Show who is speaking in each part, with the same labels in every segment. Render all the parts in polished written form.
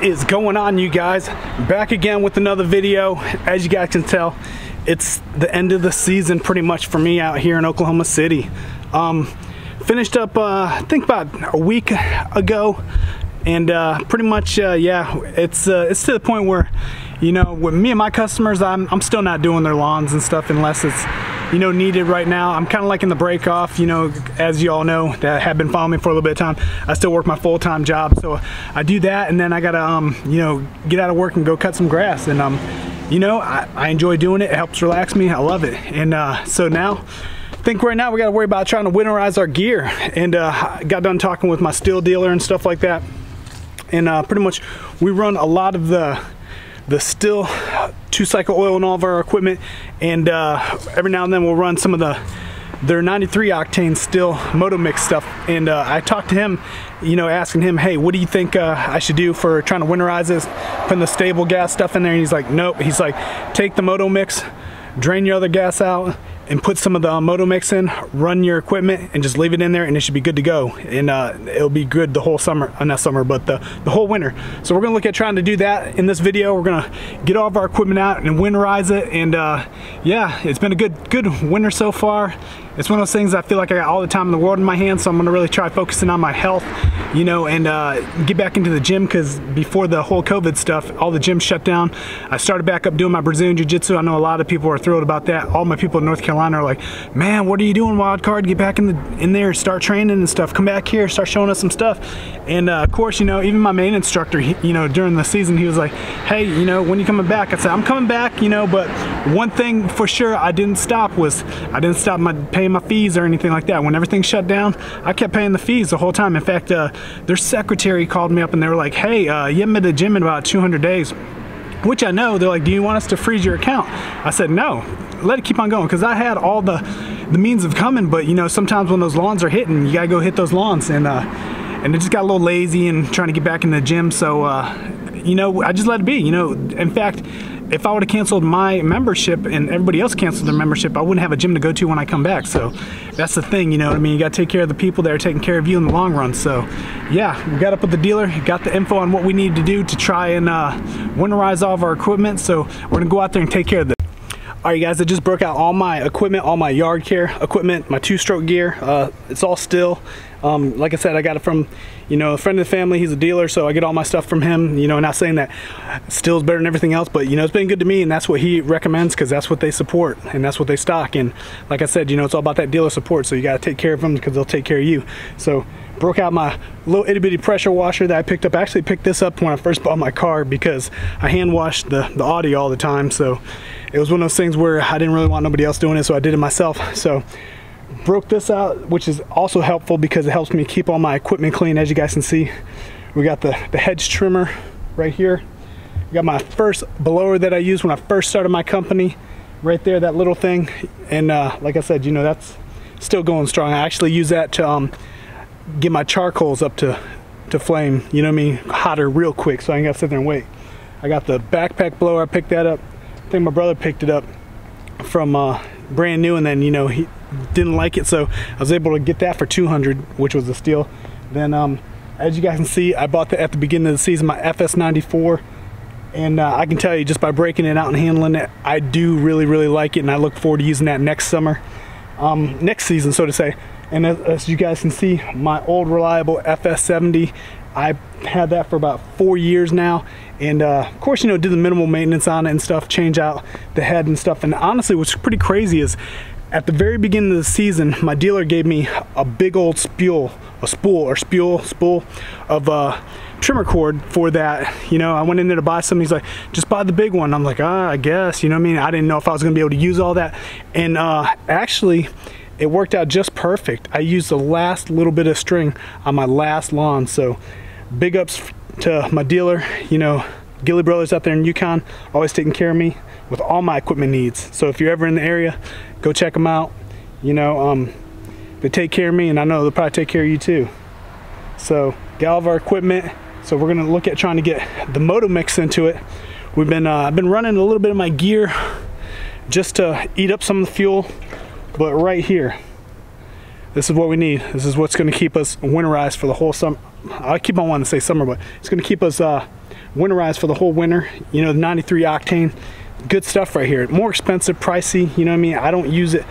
Speaker 1: is going on, you guys? Back again with another video. As you guys can tell, it's the end of the season pretty much for me out here in Oklahoma City. Finished up I think about a week ago, and pretty much yeah, it's to the point where, you know, with me and my customers, I'm still not doing their lawns and stuff unless it's, you know, needed right now. I'm kind of like in the break off, you know, as you all know that have been following me for a little bit of time. I still work my full-time job, so I do that, and then I gotta you know, get out of work and go cut some grass. And you know, I enjoy doing it. It helps relax me. I love it. And so now I think right now we gotta worry about trying to winterize our gear. And I got done talking with my Stihl dealer and stuff like that, and pretty much we run a lot of the Stihl 2-cycle oil in all of our equipment, and every now and then we'll run some of their 93 octane Stihl MotoMix stuff. And I talked to him, you know, asking him, hey, what do you think I should do for trying to winterize this, putting the stable gas stuff in there? And he's like, nope. He's like, take the MotoMix, drain your other gas out, and put some of the MotoMix in, run your equipment, and just leave it in there, and it should be good to go. And it'll be good the whole summer, not summer, but the whole winter. So we're gonna look at trying to do that in this video. We're gonna get all of our equipment out and winterize it. And yeah, it's been a good winter so far. It's one of those things I feel like I got all the time in the world in my hands, so I'm gonna really try focusing on my health, you know, and get back into the gym, because before the whole COVID stuff, all the gyms shut down. I started back up doing my Brazilian Jiu-Jitsu. I know a lot of people are thrilled about that. All my people in North Carolina are like, man, what are you doing, Wild Card? Get back in there, start training and stuff. Come back here, start showing us some stuff. And of course, you know, even my main instructor, you know, during the season, he was like, hey, you know, when you coming back? I said, I'm coming back, you know, but one thing for sure I didn't stop paying my fees or anything like that. When everything shut down, I kept paying the fees the whole time. In fact, their secretary called me up and they were like, hey, you haven't been to the gym in about 200 days, which I know. They're like, do you want us to freeze your account? I said, no, let it keep on going, because I had all the means of coming, but you know, sometimes when those lawns are hitting, you gotta go hit those lawns. And it just got a little lazy and trying to get back in the gym, so you know, I just let it be. You know, in fact, if I would have canceled my membership and everybody else canceled their membership, I wouldn't have a gym to go to when I come back. So that's the thing, you know what I mean? You got to take care of the people that are taking care of you in the long run. So yeah, we got up with the dealer, got the info on what we need to do to try and winterize all of our equipment. So we're gonna go out there and take care of this. All right, guys, I just broke out all my equipment, all my yard care equipment, my 2-stroke gear. It's all Stihl. Like I said, I got it from, you know, a friend of the family. He's a dealer, so I get all my stuff from him. You know, not saying that Stihl's better than everything else, but you know, it's been good to me, and that's what he recommends, because that's what they support and that's what they stock. And like I said, you know, it's all about that dealer support, so you got to take care of them because they'll take care of you. So broke out my little itty bitty pressure washer that I picked up. I actually picked this up when I first bought my car because I hand washed the Audi all the time. So it was one of those things where I didn't really want nobody else doing it, so I did it myself. So broke this out, which is also helpful because it helps me keep all my equipment clean. As you guys can see, we got the Hedge Trimmer right here. We got my first blower that I used when I first started my company right there, that little thing. And like I said, you know, that's still going strong. I actually use that to get my charcoals up to flame, you know what I mean, hotter real quick, so I ain't gotta sit there and wait. I got the backpack blower. I picked that up. I think my brother picked it up from brand new, and then, you know, he didn't like it, so I was able to get that for $200, which was a steal. Then as you guys can see, I bought that at the beginning of the season, my FS94, and I can tell you just by breaking it out and handling it, I do really like it, and I look forward to using that next summer, next season, so to say. And as you guys can see, my old reliable FS70, I had that for about 4 years now, and of course, you know, did the minimal maintenance on it and stuff, change out the head and stuff. And honestly, what's pretty crazy is at the very beginning of the season, my dealer gave me a big old spool of trimmer cord for that. You know, I went in there to buy something. He's like, just buy the big one. I'm like, I guess, you know what I mean? I didn't know if I was gonna be able to use all that. And actually, it worked out just perfect. I used the last little bit of string on my last lawn. So big ups to my dealer, you know, Gilly Brothers out there in Yukon, always taking care of me with all my equipment needs. So if you're ever in the area, go check them out. You know, they take care of me, and I know they'll probably take care of you too. So got all of our equipment. So we're gonna look at trying to get the MotoMix into it. We've been I've been running a little bit of my gear just to eat up some of the fuel, but right here, this is what we need. This is what's gonna keep us winterized for the whole summer, I keep on wanting to say summer, but it's going to keep us winterized for the whole winter. You know, the 93 octane, good stuff right here. More expensive, pricey, you know what I mean? I don't use it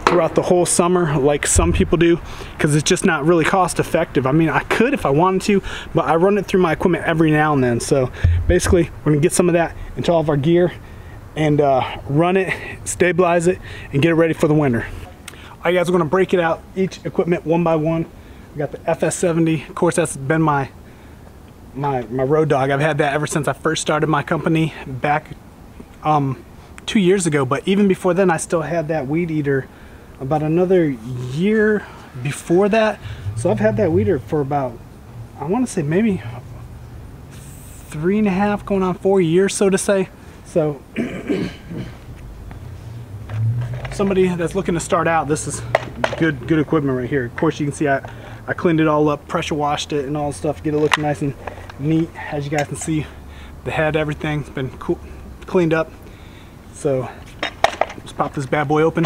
Speaker 1: throughout the whole summer like some people do, because it's just not really cost effective. I mean, I could if I wanted to, but I run it through my equipment every now and then. So basically, we're gonna get some of that into all of our gear and run it, stabilize it, and get it ready for the winter. All right, guys, we're gonna break it out, each equipment one by one. We got the FS70. Of course, that's been my road dog. I've had that ever since I first started my company back 2 years ago. But even before then, I still had that weed eater about another year before that. So I've had that weed eater for about, I want to say maybe 3.5 going on 4 years, so to say. So somebody that's looking to start out, this is good equipment right here. Of course, you can see I cleaned it all up, pressure washed it and all the stuff, get it looking nice and neat. As you guys can see, the head, everything's been cleaned up. So let's pop this bad boy open.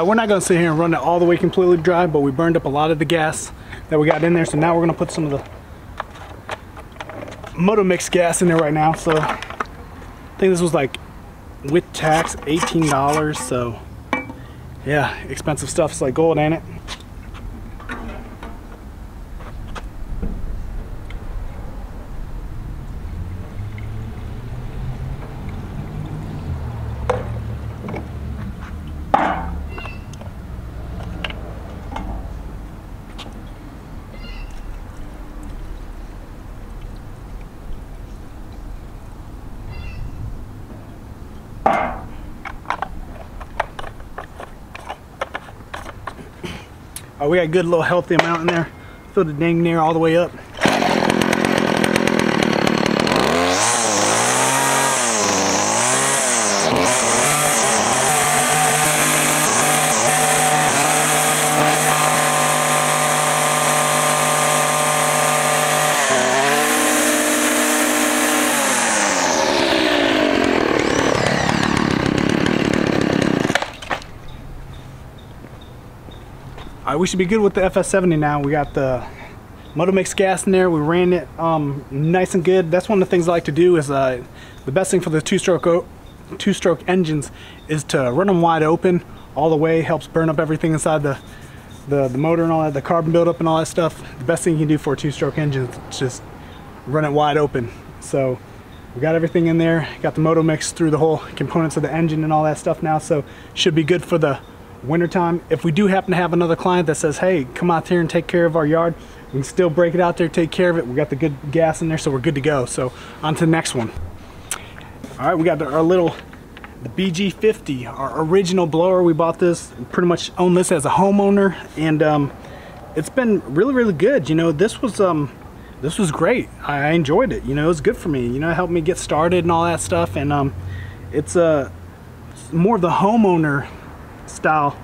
Speaker 1: We're not going to sit here and run it all the way completely dry, but we burned up a lot of the gas that we got in there. So now we're going to put some of the MotoMix gas in there right now. So I think this was like, with tax, $18. So yeah, expensive stuff. It's like gold, ain't it? We got a good little healthy amount in there. Fill the dang near all the way up. We should be good with the FS70 now. We got the MotoMix gas in there. We ran it nice and good. That's one of the things I like to do is the best thing for the two-stroke engines is to run them wide open all the way. Helps burn up everything inside the motor and all that, the carbon buildup and all that stuff. The best thing you can do for a two-stroke engine is just run it wide open. So we got everything in there. Got the MotoMix through the whole components of the engine and all that stuff now. So should be good for the wintertime. If we do happen to have another client that says, hey, come out here and take care of our yard, we can still break it out there, take care of it. We got the good gas in there, so we're good to go. So on to the next one. All right, we got our little, the BG50, our original blower. We bought this, pretty much own this as a homeowner, and it's been really good. You know, this was great. I enjoyed it. You know, it was good for me. You know, it helped me get started and all that stuff. And it's more of the homeowner style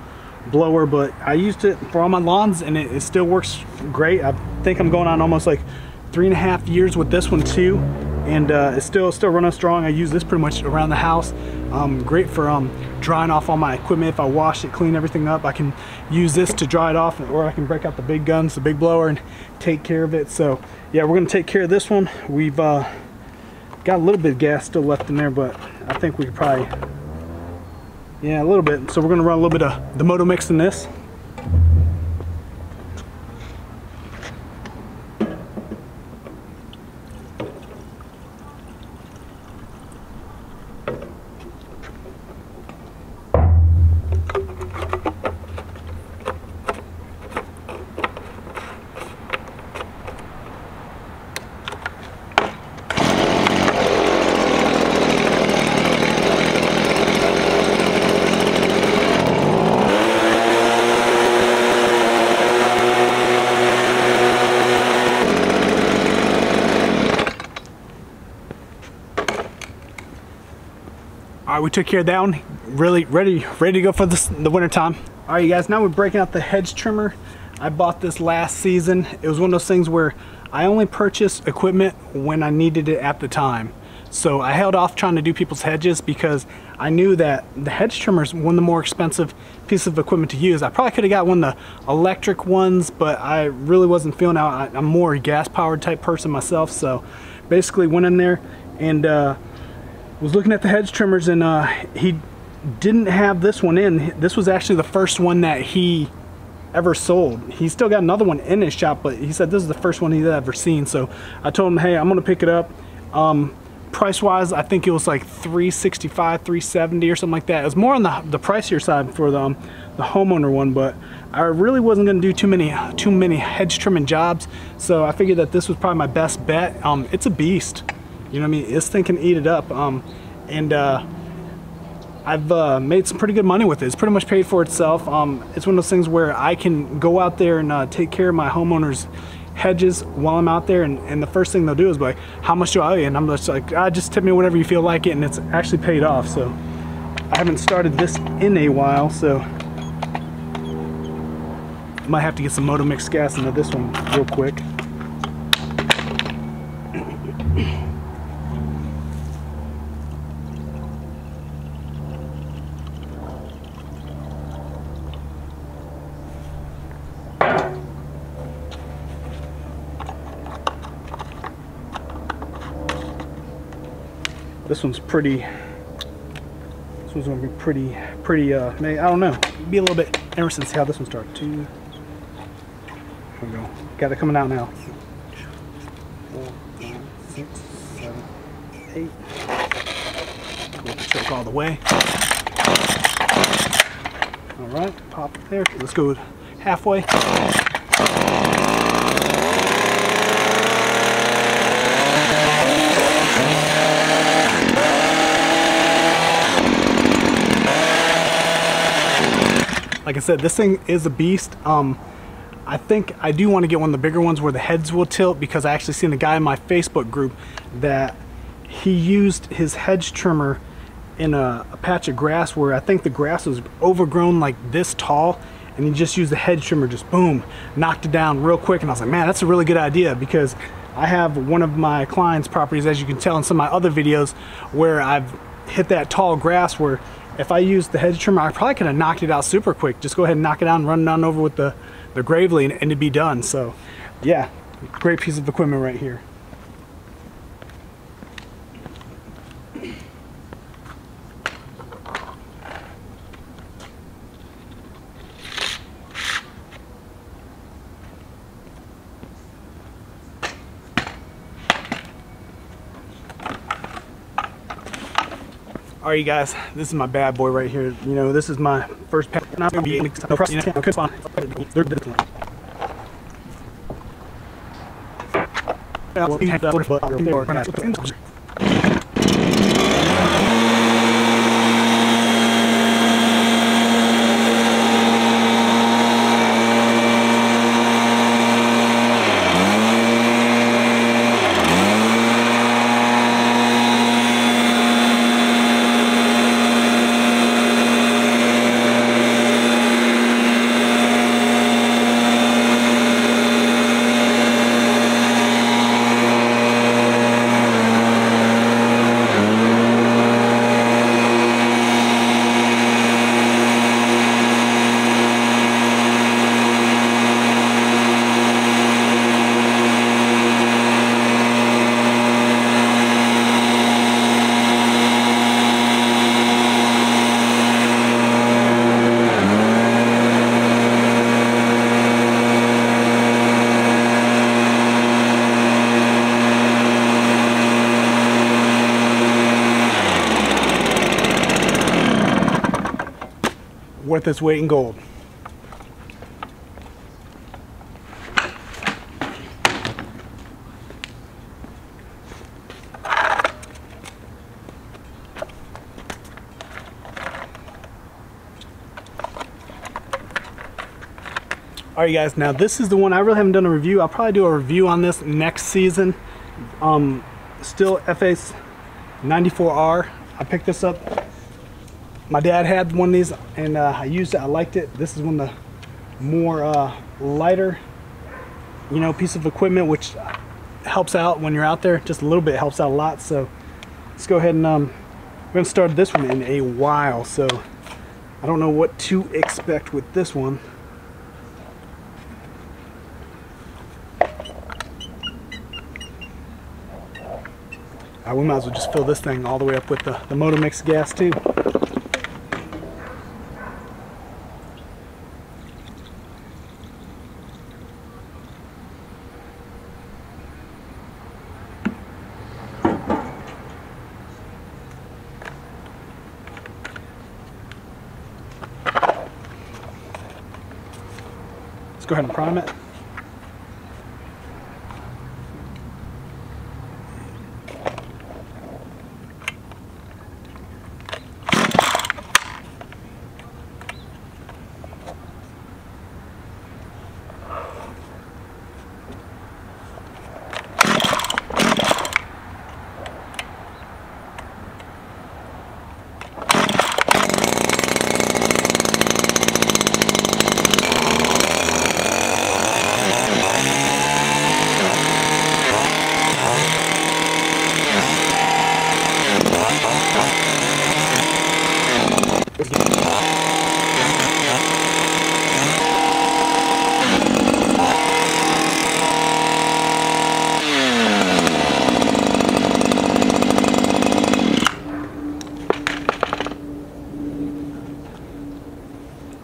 Speaker 1: blower, but I used it for all my lawns and it still works great. I think I'm going on almost like 3.5 years with this one too, and it's still running strong. I use this pretty much around the house. Great for drying off all my equipment. If I wash it, clean everything up, I can use this to dry it off, or I can break out the big guns, the big blower, and take care of it. So yeah, we're gonna take care of this one. We've got a little bit of gas still left in there, but I think we could probably, yeah, a little bit. So we're gonna run a little bit of the MotoMix in this. All right, we took care of that one. Really ready to go for the winter time. All right, you guys, now we're breaking out the hedge trimmer. I bought this last season. It was one of those things where I only purchased equipment when I needed it at the time. So I held off trying to do people's hedges because I knew that the hedge trimmer is one of the more expensive pieces of equipment to use. I probably could have got one of the electric ones, but I really wasn't feeling out. I'm more a gas powered type person myself. So basically went in there and was looking at the hedge trimmers, and he didn't have this one in. This was actually the first one that he ever sold. He still got another one in his shop, but he said this is the first one he's ever seen. So I told him, hey, I'm gonna pick it up. Price wise, I think it was like $365, $370 or something like that. It was more on the pricier side for the homeowner one, but I really wasn't going to do too many hedge trimming jobs, so I figured that this was probably my best bet. It's a beast, you know what I mean? This thing can eat it up, and I've made some pretty good money with it. It's pretty much paid for itself. It's one of those things where I can go out there and take care of my homeowners' hedges while I'm out there, and the first thing they'll do is be like, how much do I owe you? And I'm just like, just tip me whatever you feel like it, and it's actually paid off. So I haven't started this in a while, so I might have to get some MotoMix gas into this one real quick. This one's pretty. This one's gonna be pretty. I don't know. Be a little bit interested to see how this one starts. There we go. Got it coming out now. 4, 5, 6, 7, 8. Let the choke all the way. All right, pop it there. Let's go halfway. Like I said, this thing is a beast. I think I do want to get one of the bigger ones where the heads will tilt, because I actually seen a guy in my Facebook group that he used his hedge trimmer in a patch of grass where I think the grass was overgrown like this tall, and he just used the hedge trimmer, just boom, knocked it down real quick. And I was like, man, that's a really good idea, because I have one of my clients' properties, as you can tell in some of my other videos, where I've hit that tall grass where if I used the hedge trimmer, I probably could have knocked it out super quick. Just go ahead and knock it out and run it on over with the gravely, and it'd be done. So yeah, great piece of equipment right here. All right, you guys, this is my bad boy right here. You know, this is my first pack. Worth its weight in gold. Alright guys, now this is the one I really haven't done a review. I'll probably do a review on this next season. Stihl FS 94R. I picked this up My dad had one of these, and I used it. I liked it. This is one of the more lighter, you know, piece of equipment, which helps out when you're out there. Just a little bit, helps out a lot. So let's go ahead and we haven't started this one in a while, so I don't know what to expect with this one. We might as well just fill this thing all the way up with the MotoMix gas too. Let's go ahead and prime it.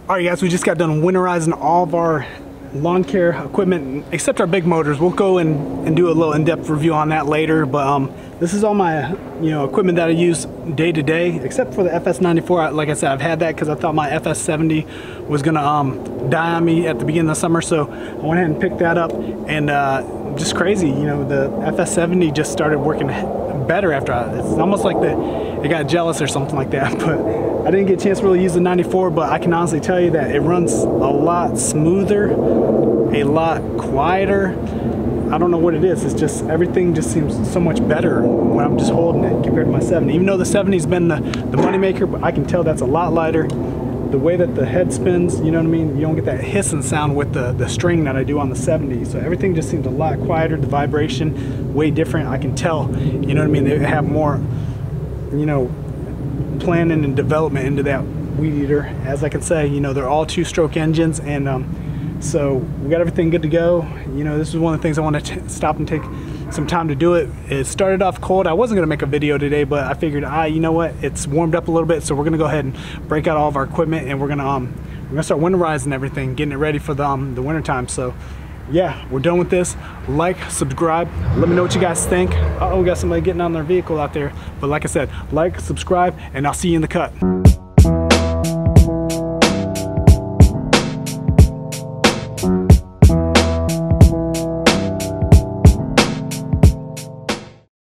Speaker 1: Alright guys, we just got done winterizing all of our lawn care equipment except our big motors. We'll go and do a little in-depth review on that later, but this is all my equipment that I use day to day, except for the FS94. Like I said, I've had that because I thought my FS70 was gonna die on me at the beginning of the summer, so I went ahead and picked that up. And just crazy, the FS70 just started working better after it's almost like it got jealous or something like that. But I didn't get a chance to really use the 94, but I can honestly tell you that it runs a lot smoother, a lot quieter. I don't know what it is. It's just everything just seems so much better when I'm just holding it compared to my 70. Even though the 70's been the money maker, but I can tell that's a lot lighter. The way that the head spins, you know what I mean? You don't get that hissing sound with the string that I do on the 70. So everything just seems a lot quieter. The vibration, way different. I can tell, you know what I mean? They have more, planning and development into that weed eater. As I can say, they're all 2-stroke engines, and so we got everything good to go. This is one of the things I want to stop and take some time to do it. It started off cold. I wasn't going to make a video today, but I figured, you know what, it's warmed up a little bit, so we're going to go ahead and break out all of our equipment, and we're going to start winterizing everything, getting it ready for the winter time. So yeah, we're done with this. Like, subscribe, let me know what you guys think. We got somebody getting on their vehicle out there. But like I said, like, subscribe, and I'll see you in the cut.